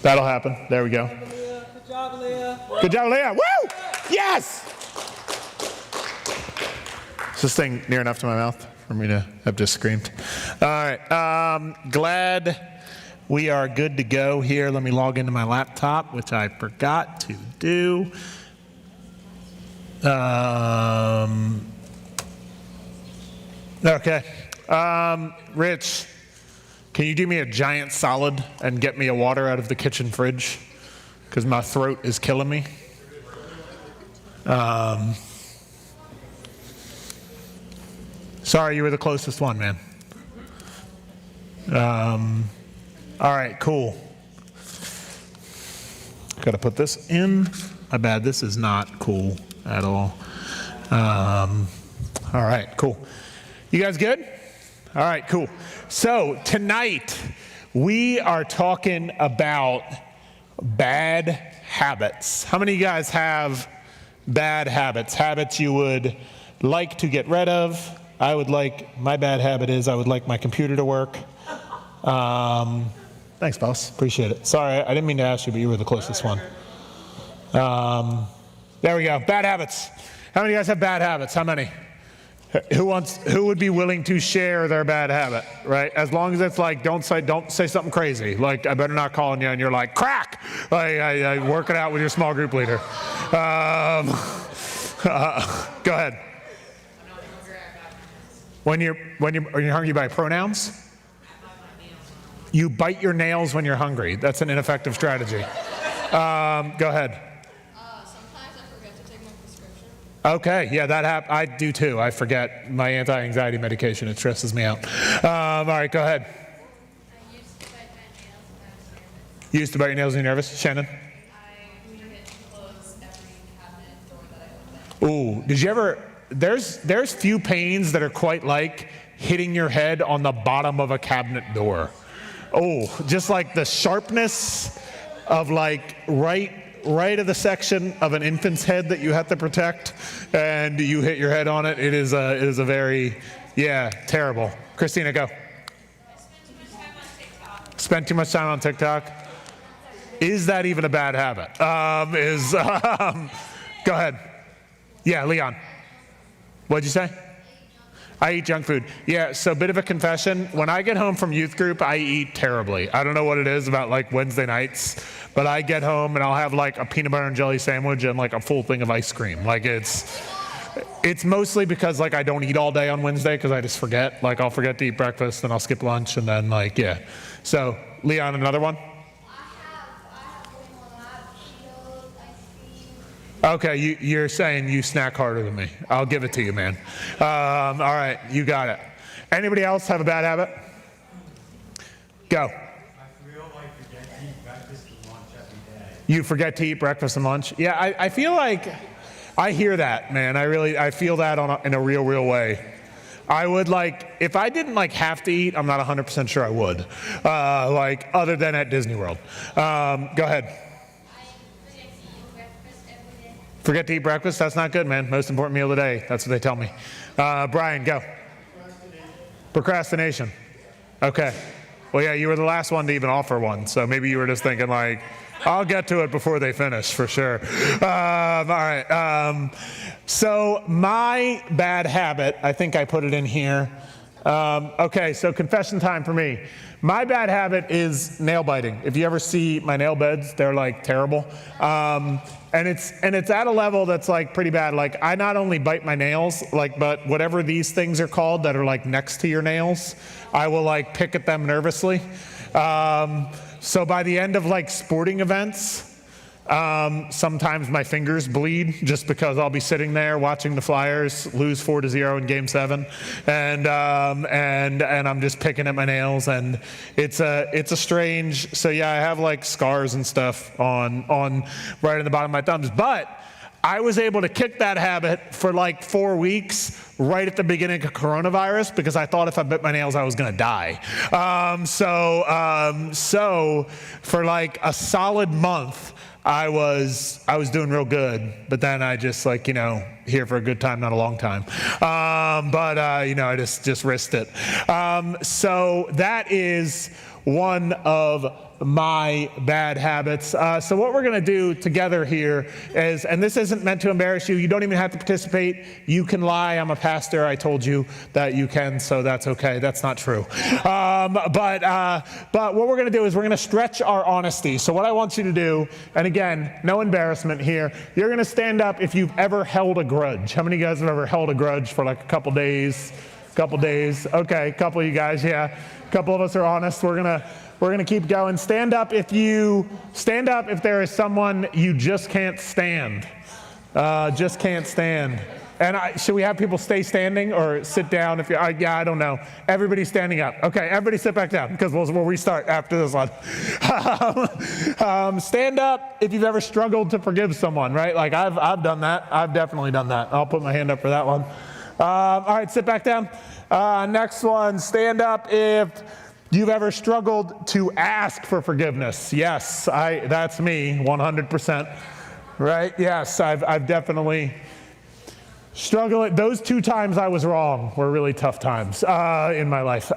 That'll happen. There we go. Good job, Leah. Good job, Leah. Woo! Yes! Is this thing near enough to my mouth for me to have just screamed? All right. Glad we are good to go here. Let me log into my laptop, which I forgot to do. Okay. Rich, can you do me a giant solid and get me a water out of the kitchen fridge? Because my throat is killing me. Sorry, you were the closest one, man. All right, cool. Got to put this in. My bad, this is not cool at all. All right, cool. You guys good? All right, cool. So tonight we are talking about bad habits. How many of you guys have bad habits? Habits you would like to get rid of? My bad habit is I would like my computer to work. Thanks, boss. Appreciate it. Sorry, I didn't mean to ask you, but you were the closest one. There we go. Bad habits. How many of you guys have bad habits? How many? Who would be willing to share their bad habit, right? As long as it's like, don't say something crazy. Like, I better not call on you, and you're like, crack! I work it out with your small group leader. Go ahead. When you're hungry, by pronouns? You bite your nails when you're hungry. That's an ineffective strategy. Go ahead. Sometimes I forget to take my prescription. Okay, yeah, that happens. I do too. I forget my anti-anxiety medication. It stresses me out. All right, go ahead. I used to bite my nails when I was nervous. You used to bite your nails when you're nervous? Shannon? I hit close every cabinet door that I open. Ooh, did you ever, there's few pains that are quite like hitting your head on the bottom of a cabinet door. Oh, just like the sharpness of like right of the section of an infant's head that you have to protect, and you hit your head on it. It is a very, terrible. Christina, go. Spend too much time on TikTok. Is that even a bad habit? Go ahead. Yeah, Leon. What'd you say? I eat junk food. Yeah, so bit of a confession. When I get home from youth group, I eat terribly. I don't know what it is about like Wednesday nights, but I get home and I'll have like a peanut butter and jelly sandwich and like a full thing of ice cream. Like it's mostly because like I don't eat all day on Wednesday because I just forget. Like I'll forget to eat breakfast and I'll skip lunch and then like, yeah. So Leon, another one? Okay, you're saying you snack harder than me. I'll give it to you, man. All right, you got it. Anybody else have a bad habit? Go. I feel like forget to eat breakfast and lunch every day. You forget to eat breakfast and lunch? Yeah, I feel like I hear that, man. I feel that in a real way. I would like, if I didn't like have to eat, I'm not 100% sure I would. Like other than at Disney World. Go ahead. Forget to eat breakfast? That's not good, man. Most important meal of the day. That's what they tell me. Brian, go. Procrastination. Okay. Well, yeah, you were the last one to even offer one, so maybe you were just thinking like, I'll get to it before they finish, for sure. All right. So my bad habit, I think I put it in here. Okay, so confession time for me. My bad habit is nail biting. If you ever see my nail beds, they're like terrible. And it's at a level that's like pretty bad. Like I not only bite my nails, like, but whatever these things are called that are like next to your nails, I will like pick at them nervously. So by the end of like sporting events, sometimes my fingers bleed just because I'll be sitting there watching the Flyers lose 4-0 in Game 7, and I'm just picking at my nails, and it's a strange. So yeah, I have like scars and stuff on right in the bottom of my thumbs, but I was able to kick that habit for like 4 weeks right at the beginning of coronavirus because I thought if I bit my nails, I was going to die. So for like a solid month, I was doing real good, but then I just like, here for a good time, not a long time. I just risked it. So that is one of my bad habits. So what we're going to do together here is, and this isn't meant to embarrass you. You don't even have to participate. You can lie. I'm a pastor. I told you that you can, so that's okay. That's not true. But what we're going to do is we're going to stretch our honesty. So what I want you to do, and again, no embarrassment here, you're going to stand up if you've ever held a grudge. How many of you guys have ever held a grudge for like a couple days? Okay, a couple of you guys, yeah. A couple of us are honest. We're gonna keep going. Stand up if there is someone you just can't stand. And should we have people stay standing or sit down? I don't know. Everybody's standing up. Okay, everybody sit back down because we'll restart after this one. Stand up if you've ever struggled to forgive someone, right? Like I've done that. I've definitely done that. I'll put my hand up for that one. All right, sit back down. Next one, stand up if you've ever struggled to ask for forgiveness. Yes, that's me, 100%. Right? Yes, I've definitely struggled. Those 2 times I was wrong were really tough times in my life.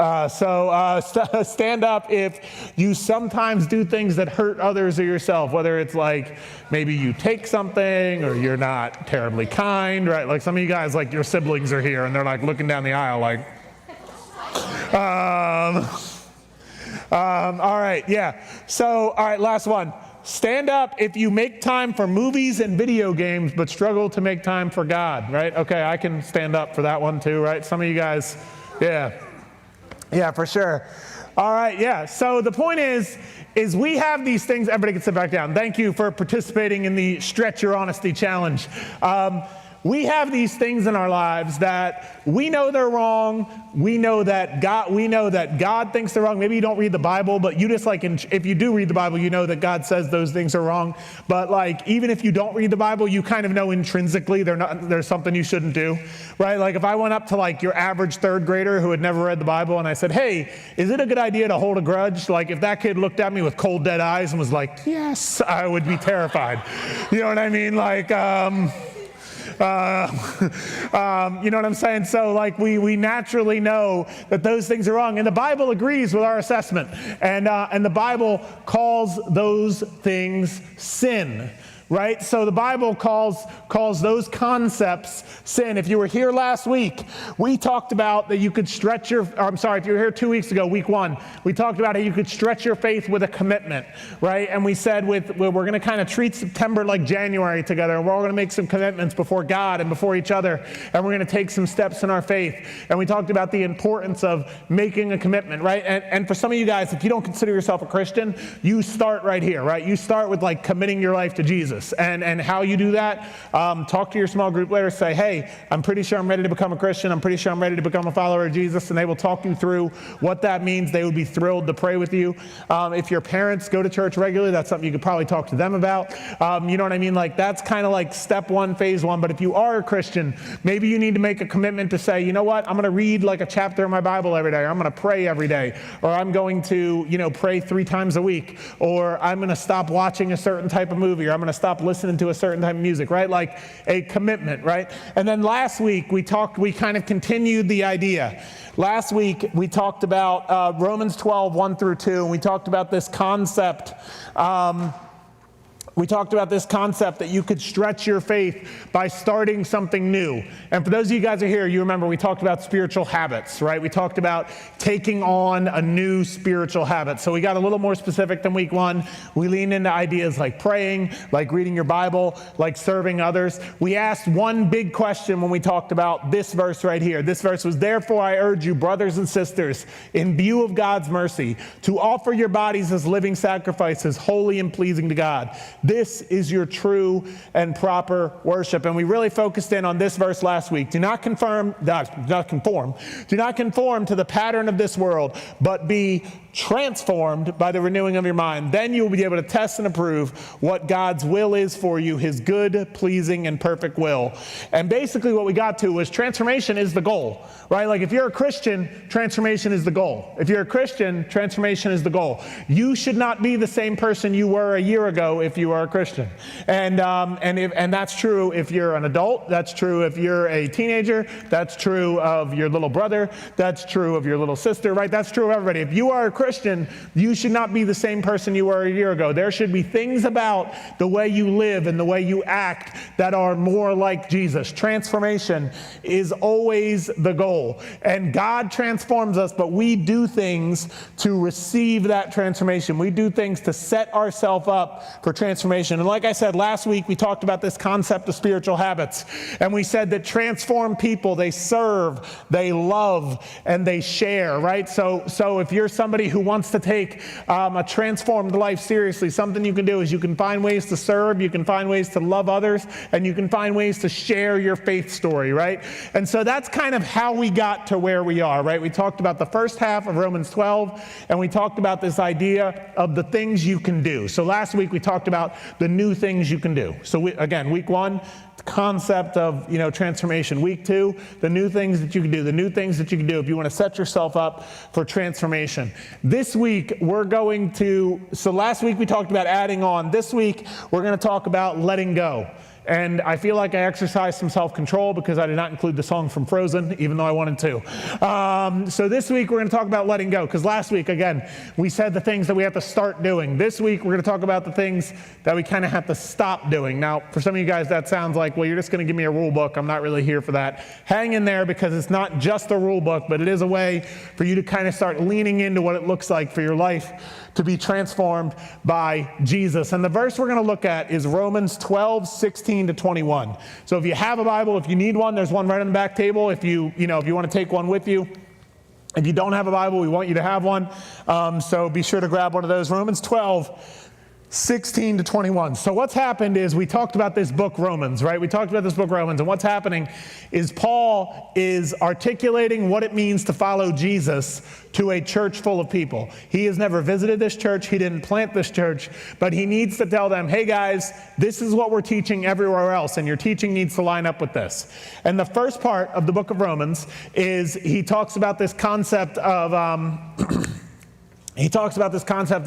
Stand up if you sometimes do things that hurt others or yourself, whether it's like maybe you take something or you're not terribly kind, right? Like some of you guys, like your siblings are here and they're like looking down the aisle like, all right, yeah. So, all right, last one. Stand up if you make time for movies and video games but struggle to make time for God, right? Okay, I can stand up for that one too, right? Some of you guys, yeah, for sure. All right, yeah. So the point is we have these things. Everybody can sit back down. Thank you for participating in the Stretch Your Honesty Challenge. We have these things in our lives that we know they're wrong. We know that God thinks they're wrong. Maybe you don't read the Bible, but you just if you do read the Bible, you know that God says those things are wrong. But like, even if you don't read the Bible, you kind of know intrinsically there's something you shouldn't do, right? Like if I went up to like your average 3rd grader who had never read the Bible and I said, hey, is it a good idea to hold a grudge? Like if that kid looked at me with cold dead eyes and was like, yes, I would be terrified. You know what I mean? Like, you know what I'm saying? So like we naturally know that those things are wrong, and the Bible agrees with our assessment, and the Bible calls those things sin. Right? So the Bible calls those concepts sin. If you were here last week, we talked about that you could if you were here 2 weeks ago, week 1, we talked about how you could stretch your faith with a commitment, right? And we said we're going to kind of treat September like January together, and we're all going to make some commitments before God and before each other, and we're going to take some steps in our faith. And we talked about the importance of making a commitment, right? And for some of you guys, if you don't consider yourself a Christian, you start right here, right? You start with like committing your life to Jesus. And how you do that, talk to your small group leader, say, hey, I'm pretty sure I'm ready to become a Christian. I'm pretty sure I'm ready to become a follower of Jesus. And they will talk you through what that means. They would be thrilled to pray with you. If your parents go to church regularly, that's something you could probably talk to them about. You know what I mean? Like that's kind of like step 1, phase 1. But if you are a Christian, maybe you need to make a commitment to say, you know what, I'm going to read like a chapter of my Bible every day. Or I'm going to pray every day. Or I'm going to, pray 3 times a week. Or I'm going to stop watching a certain type of movie. Or I'm going to stop listening to a certain type of music, right? Like a commitment, right? And then last week we kind of continued the idea. Last week we talked about Romans 12, 1 through 2, and we talked about this concept. We talked about this concept that you could stretch your faith by starting something new. And for those of you guys who are here, you remember we talked about spiritual habits, right? We talked about taking on a new spiritual habit. So we got a little more specific than week 1. We leaned into ideas like praying, like reading your Bible, like serving others. We asked one big question when we talked about this verse right here. This verse was, therefore I urge you, brothers and sisters, in view of God's mercy, to offer your bodies as living sacrifices, holy and pleasing to God. This is your true and proper worship. And we really focused in on this verse last week. Do not conform to the pattern of this world, but be transformed by the renewing of your mind. Then you will be able to test and approve what God's will is for you, his good, pleasing, and perfect will. And basically what we got to was transformation is the goal, right? Like if you're a Christian, transformation is the goal. If you're a Christian, transformation is the goal. You should not be the same person you were a year ago if you are a Christian. And that's true if you're an adult. That's true if you're a teenager. That's true of your little brother. That's true of your little sister, right? That's true of everybody. If you are a Christian, you should not be the same person you were a year ago. There should be things about the way you live and the way you act that are more like Jesus. Transformation is always the goal. And God transforms us, but we do things to receive that transformation. We do things to set ourselves up for transformation. And like I said, last week we talked about this concept of spiritual habits. And we said that transformed people, they serve, they love, and they share, right? So if you're somebody who wants to take a transformed life seriously, something you can do is you can find ways to serve, you can find ways to love others, and you can find ways to share your faith story, right? And so that's kind of how we got to where we are, right? We talked about the first half of Romans 12, and we talked about this idea of the things you can do. So last week we talked about the new things you can do. So again, week 1, the concept of transformation. Week 2, the new things that you can do, if you want to set yourself up for transformation. This week so last week we talked about adding on. This week we're going to talk about letting go. And I feel like I exercised some self-control because I did not include the song from Frozen, even though I wanted to. So this week we're going to talk about letting go, because last week, again, we said the things that we have to start doing. This week we're going to talk about the things that we kind of have to stop doing. Now, for some of you guys, that sounds like, well, you're just going to give me a rule book. I'm not really here for that. Hang in there, because it's not just a rule book, but it is a way for you to kind of start leaning into what it looks like for your life to be transformed by Jesus. And the verse we're going to look at is Romans 12, 16 to 21. So if you have a Bible, if you need one, there's one right on the back table. If you want to take one with you. If you don't have a Bible, we want you to have one. So be sure to grab one of those. Romans 12, 16 to 21. So what's happened is we talked about this book Romans, right? We talked about this book Romans, and what's happening is Paul is articulating what it means to follow Jesus to a church full of people. He has never visited this church. He didn't plant this church, but he needs to tell them, hey guys, this is what we're teaching everywhere else, and your teaching needs to line up with this. And the first part of the book of Romans is he talks about this concept of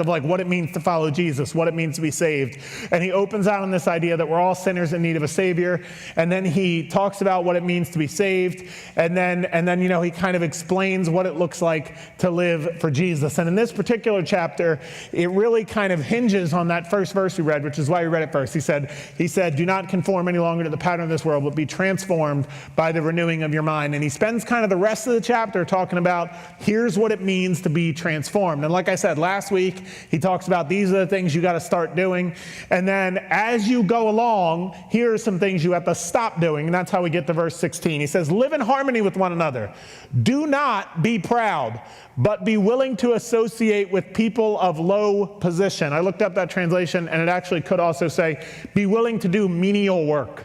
like what it means to follow Jesus, what it means to be saved. And he opens out on this idea that we're all sinners in need of a Savior. And then he talks about what it means to be saved. And then he kind of explains what it looks like to live for Jesus. And in this particular chapter, it really kind of hinges on that first verse we read, which is why we read it first. He said, do not conform any longer to the pattern of this world, but be transformed by the renewing of your mind. And he spends kind of the rest of the chapter talking about, here's what it means to be transformed. And like I said, last week, he talks about these are the things you got to start doing. And then as you go along, here are some things you have to stop doing. And that's how we get to verse 16. He says, live in harmony with one another. Do not be proud, but be willing to associate with people of low position. I looked up that translation, and it actually could also say, be willing to do menial work.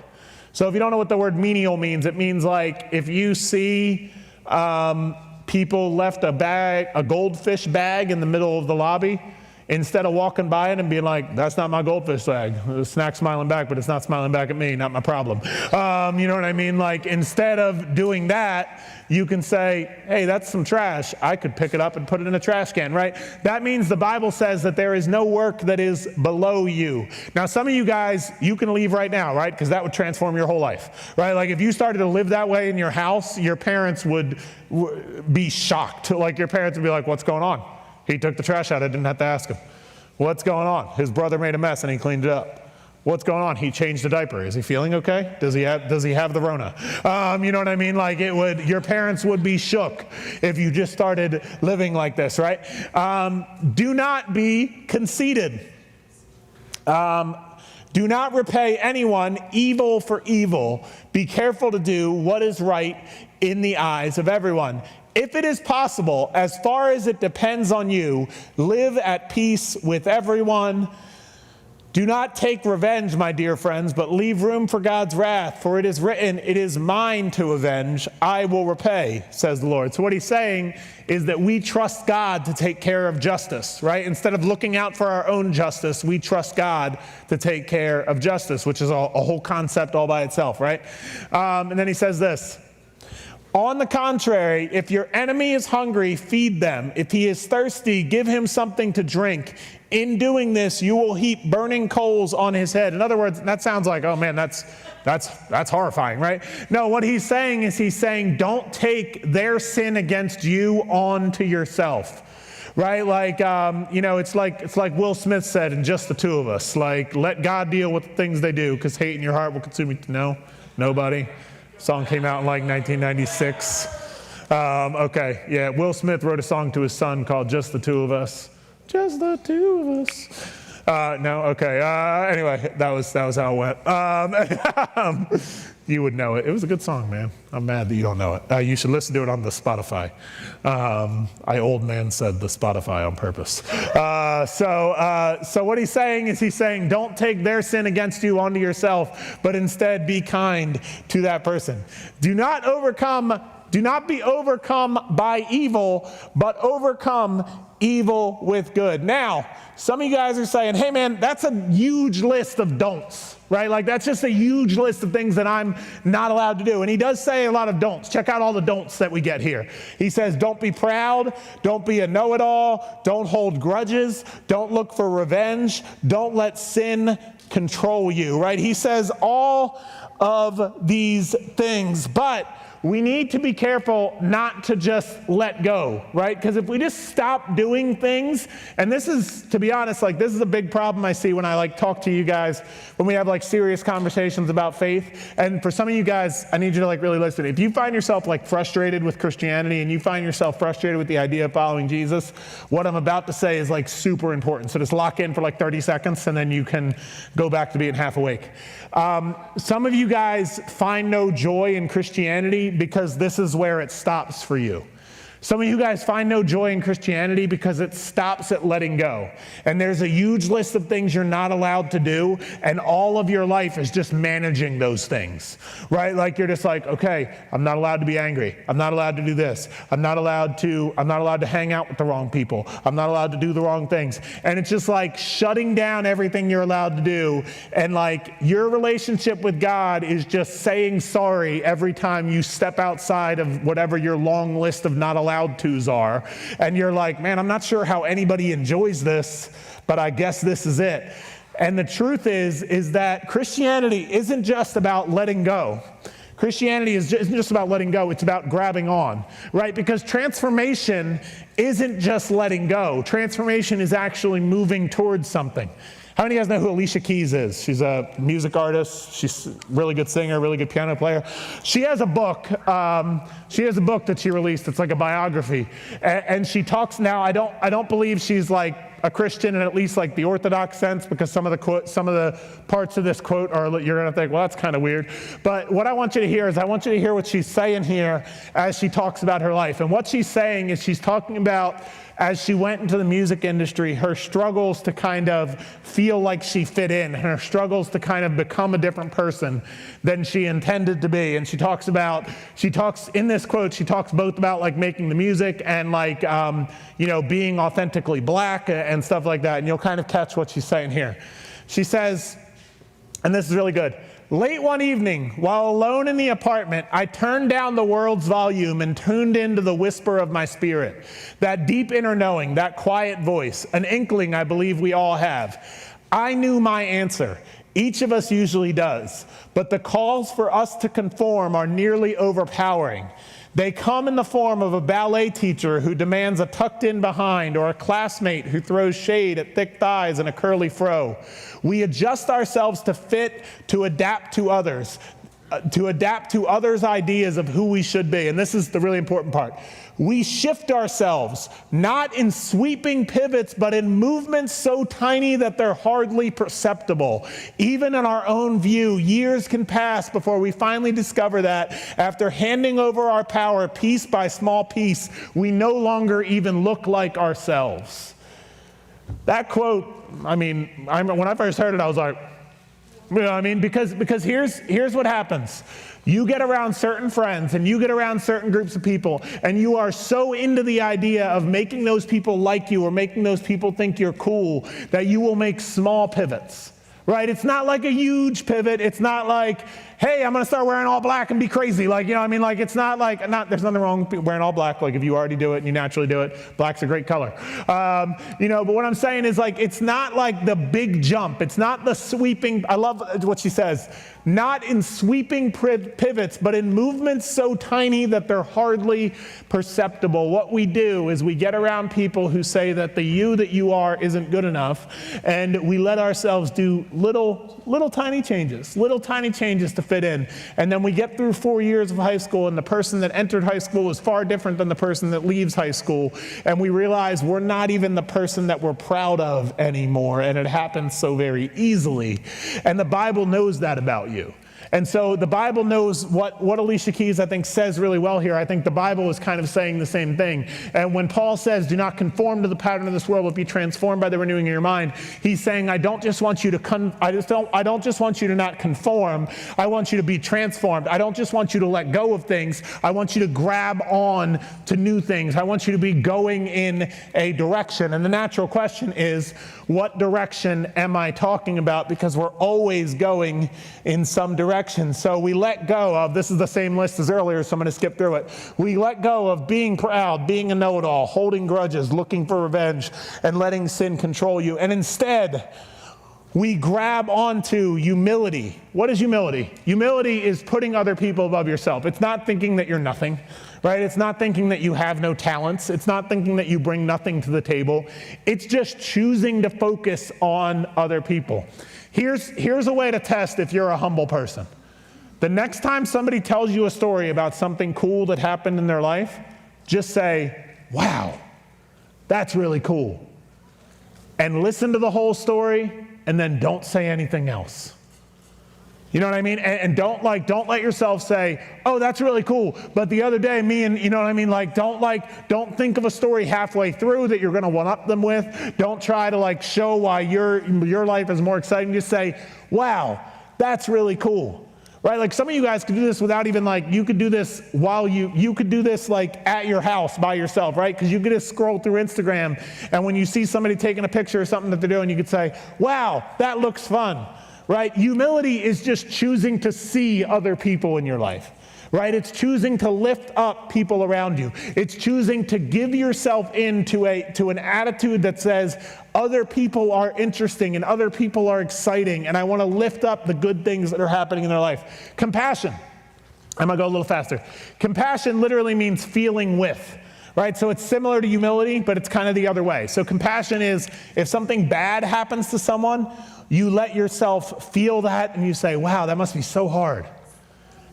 So if you don't know what the word menial means, it means like if you see people left a goldfish bag in the middle of the lobby, instead of walking by it and being like, that's not my goldfish bag. The snack's smiling back, but it's not smiling back at me, not my problem. You know what I mean? Like, instead of doing that, you can say, hey, that's some trash. I could pick it up and put it in a trash can, right? That means the Bible says that there is no work that is below you. Now, some of you guys, you can leave right now, right? Because that would transform your whole life, right? Like, if you started to live that way in your house, your parents would be shocked. Like, your parents would be like, what's going on? He took the trash out. I didn't have to ask him. What's going on? His brother made a mess and he cleaned it up. What's going on? He changed the diaper. Is he feeling okay? Does he have the Rona? You know what I mean? Like, your parents would be shook if you just started living like this, right? Do not be conceited. Do not repay anyone evil for evil. Be careful to do what is right in the eyes of everyone. If it is possible, as far as it depends on you, live at peace with everyone. Do not take revenge, my dear friends, but leave room for God's wrath, for it is written, it is mine to avenge, I will repay, says the Lord. So what he's saying is that we trust God to take care of justice, right? Instead of looking out for our own justice, we trust God to take care of justice, which is a whole concept all by itself, right? And then he says this, on the contrary, if your enemy is hungry, feed them. If he is thirsty, give him something to drink. In doing this, you will heap burning coals on his head. In other words, that sounds like, oh man, that's horrifying, right? No, what he's saying is don't take their sin against you onto yourself, right? Like, it's like Will Smith said in Just the Two of Us, like, let God deal with the things they do, because hate in your heart will consume you. No, nobody. Song came out in like 1996. Okay, yeah, Will Smith wrote a song to his son called Just the Two of Us. Just the two of us. No, okay. Anyway, that was how it went. You would know it. It was a good song, man. I'm mad that you don't know it. You should listen to it on the Spotify. Old man said the Spotify on purpose. So what he's saying is don't take their sin against you onto yourself, but instead be kind to that person. Do not be overcome by evil, but overcome evil with good. Now, some of you guys are saying, hey man, that's a huge list of don'ts, right? Like that's just a huge list of things that I'm not allowed to do. And he does say a lot of don'ts. Check out all the don'ts that we get here. He says, don't be proud, don't be a know-it-all, don't hold grudges, don't look for revenge, don't let sin control you, right? He says all of these things, but we need to be careful not to just let go, right? Because if we just stop doing things, and this is, to be honest, like this is a big problem I see when I talk to you guys, when we have serious conversations about faith. And for some of you guys, I need you to really listen. If you find yourself frustrated with Christianity and you find yourself frustrated with the idea of following Jesus, what I'm about to say is super important. So just lock in for 30 seconds and then you can go back to being half awake. Some of you guys find no joy in Christianity because this is where it stops for you. Some of you guys find no joy in Christianity because it stops at letting go. And there's a huge list of things you're not allowed to do, and all of your life is just managing those things, right? You're just okay, I'm not allowed to be angry. I'm not allowed to do this. I'm not allowed to hang out with the wrong people. I'm not allowed to do the wrong things. And it's just shutting down everything you're allowed to do. And your relationship with God is just saying sorry every time you step outside of whatever your long list of not allowed to's are, and you're man, I'm not sure how anybody enjoys this, but I guess this is it. And the truth is that Christianity isn't just about letting go. Christianity isn't just about letting go, it's about grabbing on, right? Because transformation isn't just letting go. Transformation is actually moving towards something. How many of you guys know who Alicia Keys is? She's a music artist. She's a really good singer, really good piano player. She has a book. That she released. It's like a biography, and she talks now. I don't believe she's a Christian in at least the Orthodox sense, because some of the parts of this quote are, you're gonna think, well, that's kind of weird. But what I want you to hear is what she's saying here as she talks about her life. And what she's saying is she's talking about, as she went into the music industry, her struggles to kind of feel like she fit in, her struggles to kind of become a different person than she intended to be. And she talks in this quote, she talks both about making the music and being authentically black and stuff like that. And you'll kind of catch what she's saying here. She says, and this is really good, late one evening, while alone in the apartment, I turned down the world's volume and tuned into the whisper of my spirit, that deep inner knowing, that quiet voice, an inkling I believe we all have. I knew my answer. Each of us usually does, but the calls for us to conform are nearly overpowering. They come in the form of a ballet teacher who demands a tucked in behind, or a classmate who throws shade at thick thighs and a curly fro. We adjust ourselves to fit, to adapt to others' ideas of who we should be. And this is the really important part. We shift ourselves, not in sweeping pivots, but in movements so tiny that they're hardly perceptible. Even in our own view, years can pass before we finally discover that, after handing over our power piece by small piece, we no longer even look like ourselves. That quote, I mean, when I first heard it, I was like, you know what I mean? Because here's what happens. You get around certain friends and you get around certain groups of people, and you are so into the idea of making those people like you or making those people think you're cool that you will make small pivots, right? It's not like a huge pivot. It's not like, hey, I'm going to start wearing all black and be crazy. Like, you know what I mean? Like, it's not like, there's nothing wrong with wearing all black. Like, if you already do it and you naturally do it, black's a great color. But what I'm saying is, like, it's not like the big jump. It's not the sweeping, I love what she says, not in sweeping pivots, but in movements so tiny that they're hardly perceptible. What we do is we get around people who say that the you that you are isn't good enough, and we let ourselves do little tiny changes to fit in. And then we get through 4 years of high school, and the person that entered high school is far different than the person that leaves high school, and we realize we're not even the person that we're proud of anymore, and it happens so very easily. And the Bible knows that about you. And so the Bible knows what Alicia Keys, I think, says really well here. I think the Bible is kind of saying the same thing. And when Paul says, do not conform to the pattern of this world, but be transformed by the renewing of your mind, he's saying, I don't just want you to not conform. I want you to be transformed. I don't just want you to let go of things. I want you to grab on to new things. I want you to be going in a direction. And the natural question is, what direction am I talking about? Because we're always going in some direction. So we let go of, this is the same list as earlier, so I'm going to skip through it. We let go of being proud, being a know-it-all, holding grudges, looking for revenge, and letting sin control you. And instead, we grab onto humility. What is humility? Humility is putting other people above yourself. It's not thinking that you're nothing, right? It's not thinking that you have no talents. It's not thinking that you bring nothing to the table. It's just choosing to focus on other people. Here's a way to test if you're a humble person. The next time somebody tells you a story about something cool that happened in their life, just say, wow, that's really cool. And listen to the whole story, and then don't say anything else. You know what I mean? And don't let yourself say, oh, that's really cool, but the other day me and, you know what I mean? Don't think of a story halfway through that you're going to one-up them with. Don't try to show why your life is more exciting. Just say, wow, that's really cool. Right? Like some of you guys could do this without even you could do this while you could do this at your house by yourself, right? Because you could just scroll through Instagram, and when you see somebody taking a picture of something that they're doing, you could say, wow, that looks fun. Right? Humility is just choosing to see other people in your life, right? It's choosing to lift up people around you. It's choosing to give yourself into an attitude that says, other people are interesting and other people are exciting, and I want to lift up the good things that are happening in their life. Compassion. I'm going to go a little faster. Compassion literally means feeling with. Right? So it's similar to humility, but it's kind of the other way. So compassion is if something bad happens to someone, you let yourself feel that and you say, wow, that must be so hard.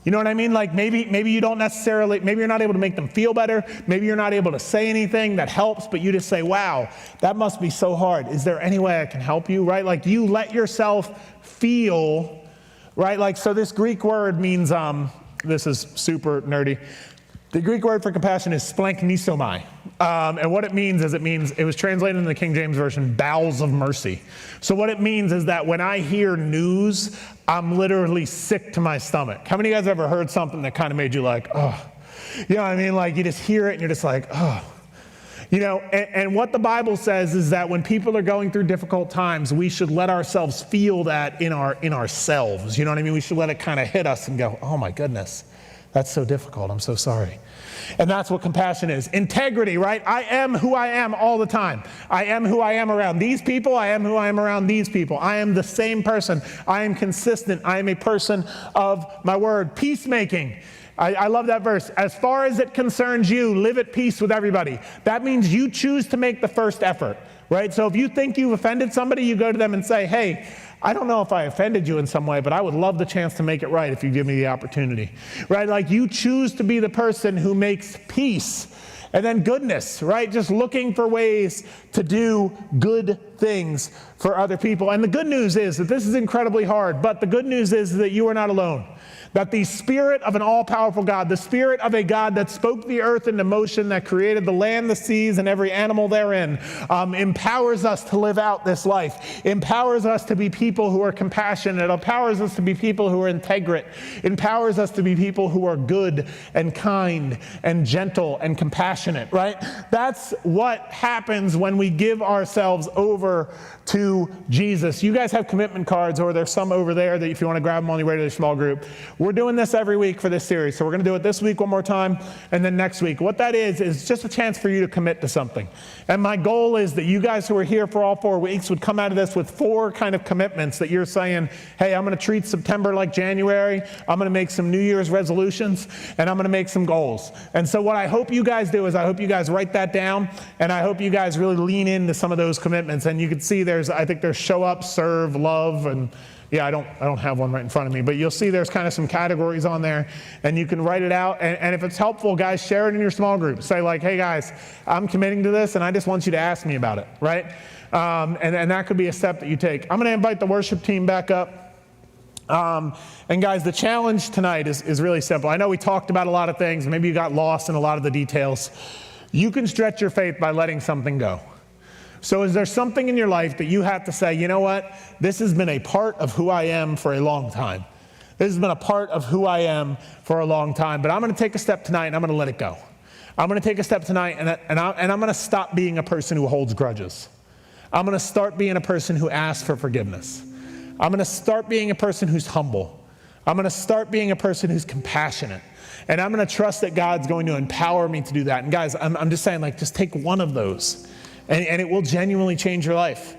You know what I mean? Maybe you don't necessarily, maybe you're not able to make them feel better. Maybe you're not able to say anything that helps, but you just say, wow, that must be so hard. Is there any way I can help you? Right? You let yourself feel, right? So this Greek word means, this is super nerdy. The Greek word for compassion is splanknisomai. And what it means is it was translated in the King James Version, bowels of mercy. So what it means is that when I hear news, I'm literally sick to my stomach. How many of you guys ever heard something that kind of made you oh, you know what I mean? You just hear it and you're just oh. You know, and what the Bible says is that when people are going through difficult times, we should let ourselves feel that in ourselves. You know what I mean? We should let it kind of hit us and go, oh my goodness. That's so difficult. I'm so sorry. And that's what compassion is. Integrity, right? I am who I am all the time. I am who I am around these people. I am who I am around these people. I am the same person. I am consistent. I am a person of my word. Peacemaking. I love that verse. As far as it concerns you, live at peace with everybody. That means you choose to make the first effort, right? So if you think you've offended somebody, you go to them and say, hey, I don't know if I offended you in some way, but I would love the chance to make it right if you give me the opportunity, right? You choose to be the person who makes peace. And then goodness, right? Just looking for ways to do good things for other people. And the good news is that this is incredibly hard, but the good news is that you are not alone. That the Spirit of an all-powerful God, the Spirit of a God that spoke the earth into motion, that created the land, the seas, and every animal therein, empowers us to live out this life, empowers us to be people who are compassionate, empowers us to be people who are integrate, empowers us to be people who are good and kind and gentle and compassionate, right? That's what happens when we give ourselves over to Jesus. You guys have commitment cards, or there's some over there that if you want to grab them on your way to the small group. We're doing this every week for this series. So we're going to do it this week one more time, and then next week. What that is just a chance for you to commit to something. And my goal is that you guys who are here for all 4 weeks would come out of this with 4 kind of commitments that you're saying, hey, I'm going to treat September like January. I'm going to make some New Year's resolutions, and I'm going to make some goals. And so what I hope you guys do is I hope you guys write that down, and I hope you guys really lean into some of those commitments. And you can see I think there's show up, serve, love, and yeah, I don't have one right in front of me, but you'll see there's kind of some categories on there, and you can write it out. And if it's helpful, guys, share it in your small group. Say like, hey guys, I'm committing to this, and I just want you to ask me about it, right? And that could be a step that you take. I'm going to invite the worship team back up. And guys, the challenge tonight is really simple. I know we talked about a lot of things. Maybe you got lost in a lot of the details. You can stretch your faith by letting something go. So is there something in your life that you have to say, you know what? This has been a part of who I am for a long time. This has been a part of who I am for a long time. But I'm going to take a step tonight, and I'm going to let it go. I'm going to take a step tonight, and I'm going to stop being a person who holds grudges. I'm going to start being a person who asks for forgiveness. I'm going to start being a person who's humble. I'm going to start being a person who's compassionate. And I'm going to trust that God's going to empower me to do that. And guys, I'm just saying, like, just take one of those. And it will genuinely change your life.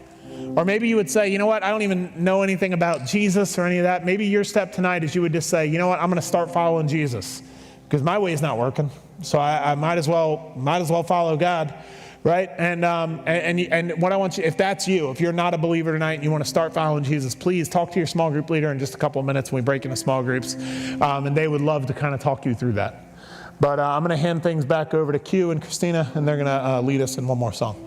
Or maybe you would say, you know what, I don't even know anything about Jesus or any of that. Maybe your step tonight is you would just say, you know what, I'm going to start following Jesus because my way is not working. So I might as well follow God, right? And what I want you, if that's you, if you're not a believer tonight and you want to start following Jesus, please talk to your small group leader in just a couple of minutes when we break into small groups. And they would love to kind of talk you through that. But I'm going to hand things back over to Q and Christina, and they're going to lead us in one more song.